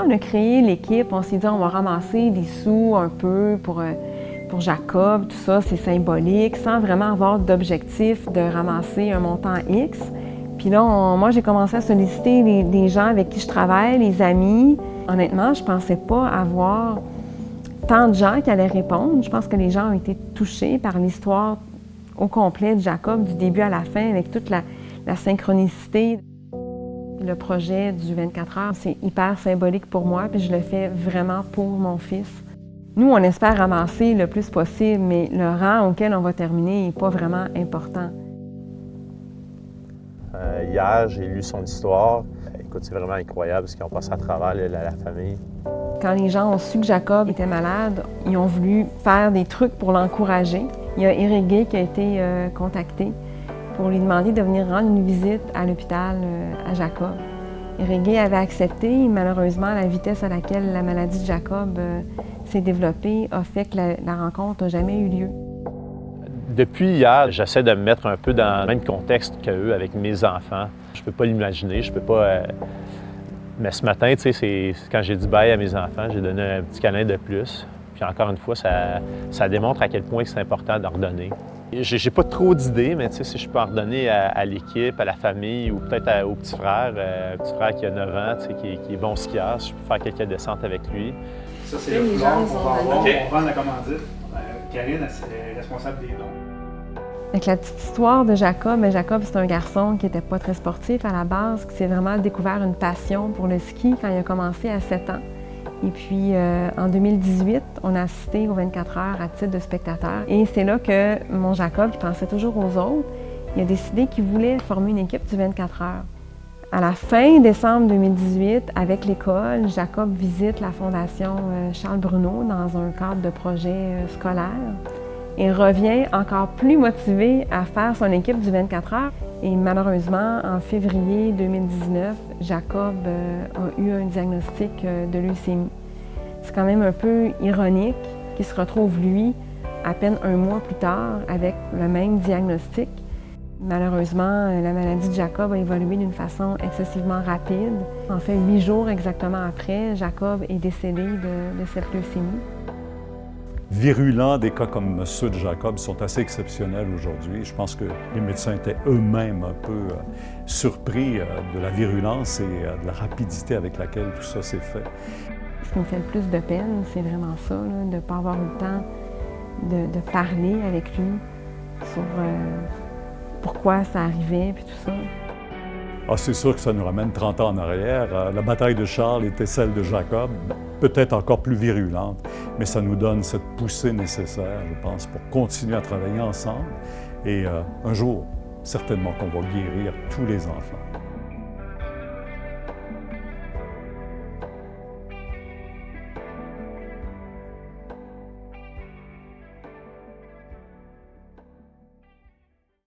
on a créé l'équipe, on s'est dit on va ramasser des sous un peu pour Jacob, tout ça, c'est symbolique, sans vraiment avoir d'objectif de ramasser un montant X. Puis là, moi, j'ai commencé à solliciter des gens avec qui je travaille, les amis. Honnêtement, je ne pensais pas avoir tant de gens qui allaient répondre. Je pense que les gens ont été touchés par l'histoire au complet de Jacob, du début à la fin, avec toute la synchronicité. Le projet du 24 heures, c'est hyper symbolique pour moi, puis je le fais vraiment pour mon fils. Nous, on espère ramasser le plus possible, mais le rang auquel on va terminer n'est pas vraiment important. Hier, j'ai lu son histoire. Écoute, c'est vraiment incroyable ce qu'ils ont passé à travers, la famille. Quand les gens ont su que Jacob était malade, ils ont voulu faire des trucs pour l'encourager. Il y a Éric Gay qui a été contacté pour lui demander de venir rendre une visite à l'hôpital à Jacob. Éric Gay avait accepté. Malheureusement, la vitesse à laquelle la maladie de Jacob s'est développée a fait que la rencontre n'a jamais eu lieu. Depuis hier, j'essaie de me mettre un peu dans le même contexte qu'eux avec mes enfants. Je peux pas l'imaginer, je peux pas... Mais ce matin, tu sais, c'est quand j'ai dit bye à mes enfants, j'ai donné un petit câlin de plus. Puis encore une fois, ça démontre à quel point c'est important d'ordonner. J'ai pas trop d'idées, mais tu sais, si je peux en redonner à l'équipe, à la famille ou peut-être au petit frère qui a 9 ans, tu sais, qui est bon skieur, si je peux faire quelques descentes avec lui. Ça, c'est le foulard qu'on va avoir. On vend la commandite. Karine, elle est responsable des dons. Avec la petite histoire de Jacob, mais Jacob, c'est un garçon qui n'était pas très sportif à la base, qui s'est vraiment découvert une passion pour le ski quand il a commencé à 7 ans. Et puis, en 2018, on a assisté aux 24 heures à titre de spectateur. Et c'est là que mon Jacob, qui pensait toujours aux autres, il a décidé qu'il voulait former une équipe du 24 heures. À la fin décembre 2018, avec l'école, Jacob visite la Fondation Charles Bruno dans un cadre de projet scolaire et revient encore plus motivé à faire son équipe du 24 heures. Et malheureusement, en février 2019, Jacob a eu un diagnostic de leucémie. C'est quand même un peu ironique qu'il se retrouve, lui, à peine un mois plus tard, avec le même diagnostic. Malheureusement, la maladie de Jacob a évolué d'une façon excessivement rapide. En fait, 8 jours exactement après, Jacob est décédé de cette leucémie. Virulents, des cas comme ceux de Jacob sont assez exceptionnels aujourd'hui. Je pense que les médecins étaient eux-mêmes un peu surpris de la virulence et de la rapidité avec laquelle tout ça s'est fait. Ce qui me fait le plus de peine, c'est vraiment ça, là, de ne pas avoir eu le temps de parler avec lui sur pourquoi ça arrivait et tout ça. Ah, c'est sûr que ça nous ramène 30 ans en arrière. La bataille de Charles était celle de Jacob, peut-être encore plus virulente, mais ça nous donne cette poussée nécessaire, je pense, pour continuer à travailler ensemble. Et un jour, certainement qu'on va guérir tous les enfants.